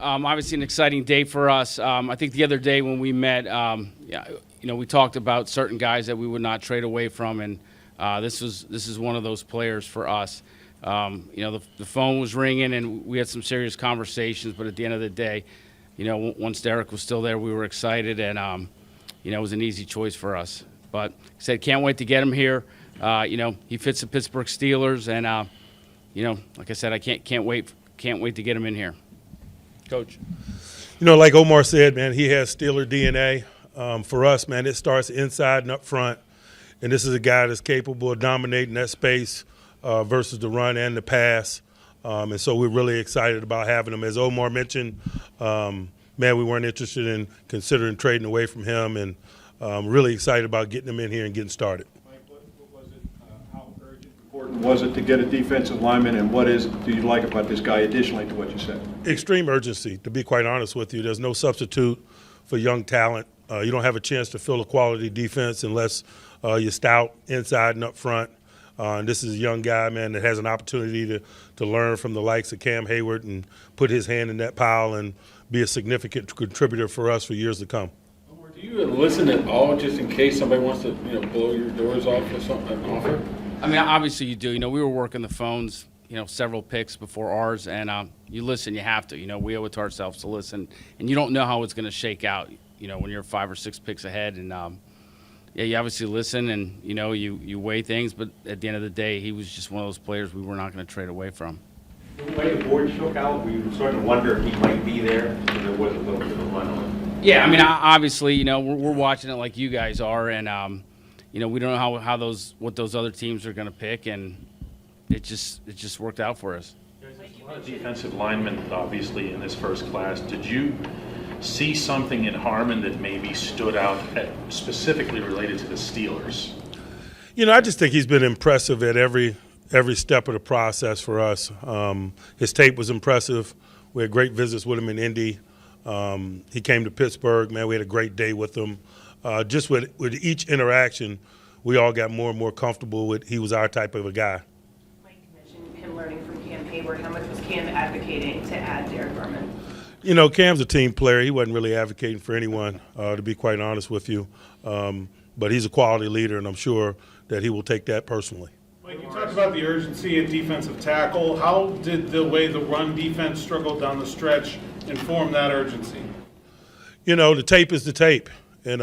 Obviously, an exciting day for us. I think the other day when we met, we talked about certain guys that we would not trade away from, and this is one of those players for us. The phone was ringing, and we had some serious conversations. But at the end of the day, once Derek was still there, we were excited, and it was an easy choice for us. But like I said, can't wait to get him here. He fits the Pittsburgh Steelers, and like I said, I can't wait to get him in here. Coach. Like Omar said, man, he has Steeler DNA. For us, man, it starts inside and up front. And this is a guy that's capable of dominating that space versus the run and the pass. And so we're really excited about having him. As Omar mentioned, man, we weren't interested in considering trading away from him, and really excited about getting him in here and getting started. What was it? How urgent, important was it to get a defensive lineman, and what do you like about this guy additionally to what you said? Extreme urgency, to be quite honest with you. There's no substitute for young talent. You don't have a chance to fill a quality defense unless you're stout inside and up front. And this is a young guy, man, that has an opportunity to learn from the likes of Cam Hayward and put his hand in that pile and be a significant contributor for us for years to come. Do you listen at all just in case somebody wants to blow your doors off or something, an offer? I mean, obviously you do. We were working the phones, several picks before ours, and you listen, you have to. We owe it to ourselves to listen, and you don't know how it's going to shake out, when you're 5 or 6 picks ahead. And, you obviously listen and, you weigh things, but at the end of the day, he was just one of those players we were not going to trade away from. The way the board shook out, we were starting to wonder if he might be there, because there was a little bit of a run on it. Yeah, I mean, obviously, we're watching it like you guys are, and we don't know what those other teams are going to pick, and it just worked out for us. A lot of defensive linemen, obviously, in this first class. Did you see something in Harmon that maybe stood out, specifically related to the Steelers? I just think he's been impressive at every step of the process for us. His tape was impressive. We had great visits with him in Indy. He came to Pittsburgh, man. We had a great day with him. Just with each interaction, we all got more and more comfortable with he was our type of a guy. Mike mentioned him learning from Cam Hayward. How much was Cam advocating to add Derek Garman? Cam's a team player. He wasn't really advocating for anyone, to be quite honest with you. But he's a quality leader, and I'm sure that he will take that personally. Mike, you talked about the urgency at defensive tackle. How did the way the run defense struggled down the stretch inform that urgency? The tape is the tape, and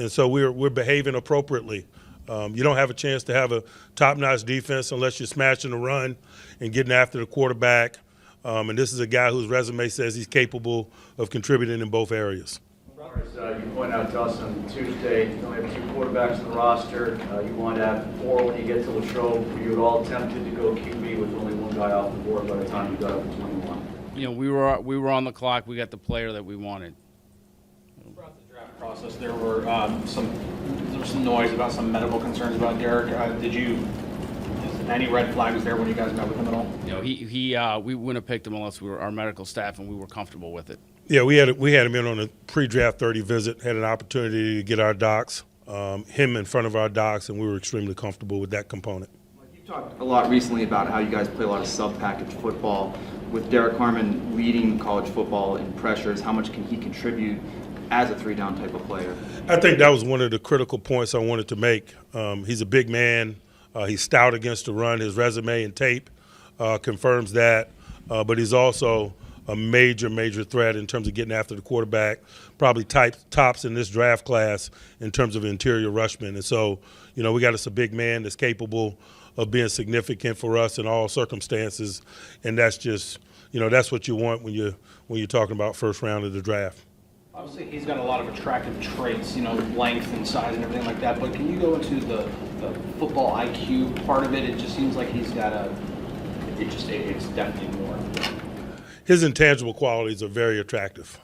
so we're behaving appropriately. You don't have a chance to have a top-notch defense unless you're smashing the run and getting after the quarterback. And this is a guy whose resume says he's capable of contributing in both areas. You pointed out to us on Tuesday, you only have 2 quarterbacks on the roster. You want to have 4 when you get to Latrobe. Were you at all tempted to go QB with only 1 guy off the board by the time you got up to 21? We were on the clock. We got the player that we wanted. Throughout the draft process, there was some noise about some medical concerns about Derek. Any red flags there when you guys met with him at all? We wouldn't have picked him unless our medical staff and we were comfortable with it. Yeah, we had him in on a pre-draft 30 visit. Had an opportunity to get our docs, him in front of our docs, and we were extremely comfortable with that component. You talked a lot recently about how you guys play a lot of sub-package football. With Derek Harmon leading college football in pressures, how much can he contribute as a 3-down type of player? I think that was one of the critical points I wanted to make. He's a big man. He's stout against the run. His resume and tape confirms that. But he's also a major threat in terms of getting after the quarterback, probably tops in this draft class in terms of interior rushman. And so, we got us a big man that's capable of being significant for us in all circumstances. And that's just, that's what you want when you're talking about first round of the draft. Obviously, he's got a lot of attractive traits, length and size and everything like that. But can you go into the football IQ part of it? It just seems like he's got it's definitely more. His intangible qualities are very attractive.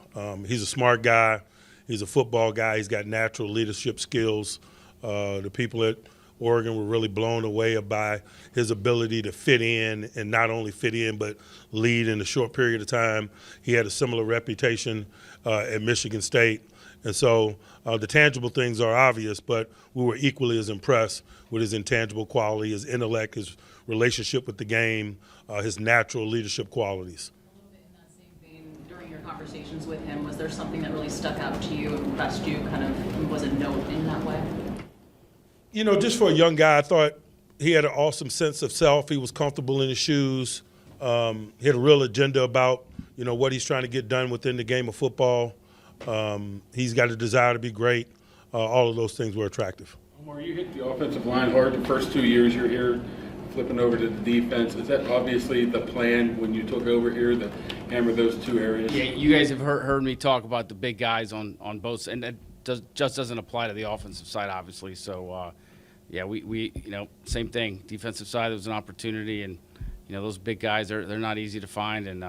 He's a smart guy. He's a football guy. He's got natural leadership skills. The people at Oregon were really blown away by his ability to fit in, and not only fit in, but lead in a short period of time. He had a similar reputation at Michigan State. And so the tangible things are obvious, but we were equally as impressed with his intangible quality, his intellect, his relationship with the game, his natural leadership qualities. A little bit in that same vein, during your conversations with him, was there something that really stuck out to you, impressed you, kind of was a note in that way? You know, just for a young guy, I thought he had an awesome sense of self. He was comfortable in his shoes. He had a real agenda about, you know, what he's trying to get done within the game of football. He's got a desire to be great. All of those things were attractive. Omar, you hit the offensive line hard the first 2 years you're here, flipping over to the defense. Is that obviously the plan when you took over here, to hammer those two areas? Yeah, you guys have heard me talk about the big guys on both, and that just doesn't apply to the offensive side, obviously. So, yeah, we you know, same thing. Defensive side, there was an opportunity, and you know, those big guys they're not easy to find, and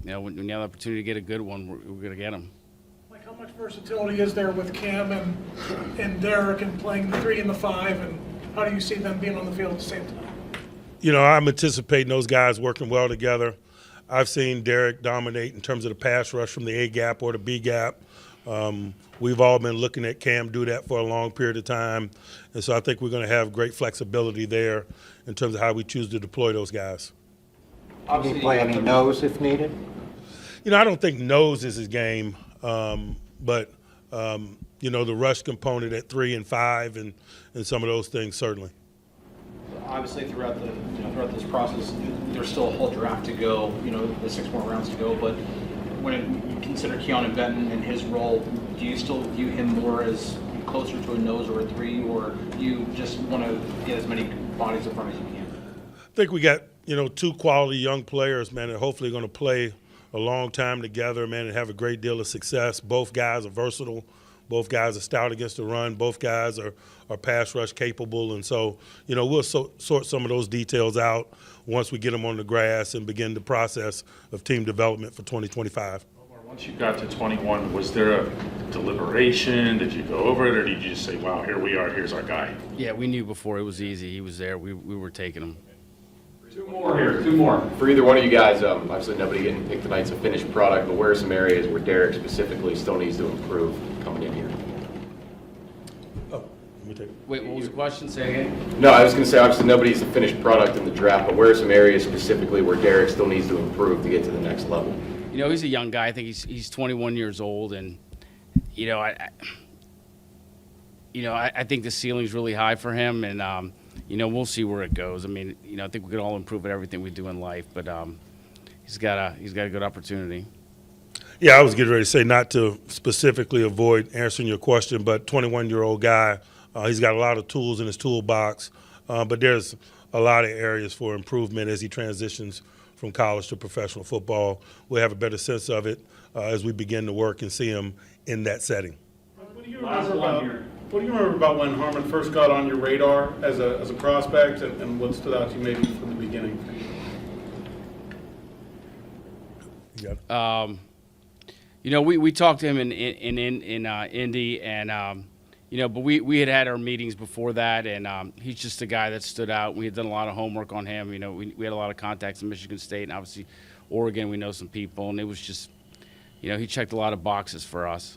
you know, when you have the opportunity to get a good one, we're going to get them. Like, how much versatility is there with Cam and Derek and playing the 3 and the 5, and how do you see them being on the field at the same time? You know, I'm anticipating those guys working well together. I've seen Derek dominate in terms of the pass rush from the A gap or the B gap. We've all been looking at Cam do that for a long period of time, and so I think we're going to have great flexibility there in terms of how we choose to deploy those guys. Can he play any nose if needed? You know, I don't think nose is his game, but you know, the rush component at 3 and 5 and some of those things certainly. Obviously, throughout this process, there's still a whole draft to go. You know, the 6 more rounds to go. But when you consider Keanu Benton and his role, do you still view him more as closer to a nose or a 3, or you just want to get as many bodies in front as you can? I think we got, you know, 2 quality young players, man, that hopefully going to play a long time together, man, and have a great deal of success. Both guys are versatile. Both guys are stout against the run. Both guys are pass rush capable. And so, you know, we'll sort some of those details out once we get them on the grass and begin the process of team development for 2025. Once you got to 21, was there a deliberation? Did you go over it, or did you just say, wow, here we are, here's our guy? Yeah, we knew before it was easy. He was there. We were taking him. 2 more here, 2 more. For either one of you guys, obviously nobody getting picked tonight's a finished product, but where are some areas where Derek specifically still needs to improve coming in here? Oh, let me take it. Wait, what was the question? Say again. No, I was going to say, obviously nobody's a finished product in the draft, but where are some areas specifically where Derek still needs to improve to get to the next level? You know, he's a young guy. I think he's 21 years old, and you know, I think the ceiling's really high for him, and you know, we'll see where it goes. I mean, you know, I think we could all improve at everything we do in life, but he's got a good opportunity. Yeah, I was getting ready to say, not to specifically avoid answering your question, but 21-year-old guy, he's got a lot of tools in his toolbox, but there's a lot of areas for improvement as he transitions from college to professional football. We'll have a better sense of it as we begin to work and see him in that setting. What do you remember about when Harmon first got on your radar as a prospect, and what stood out to you maybe from the beginning? Yeah. You know, we talked to him in Indy, and you know, but we had our meetings before that, and he's just a guy that stood out. We had done a lot of homework on him. You know, we had a lot of contacts in Michigan State, and obviously Oregon. We know some people, and it was just, you know, he checked a lot of boxes for us.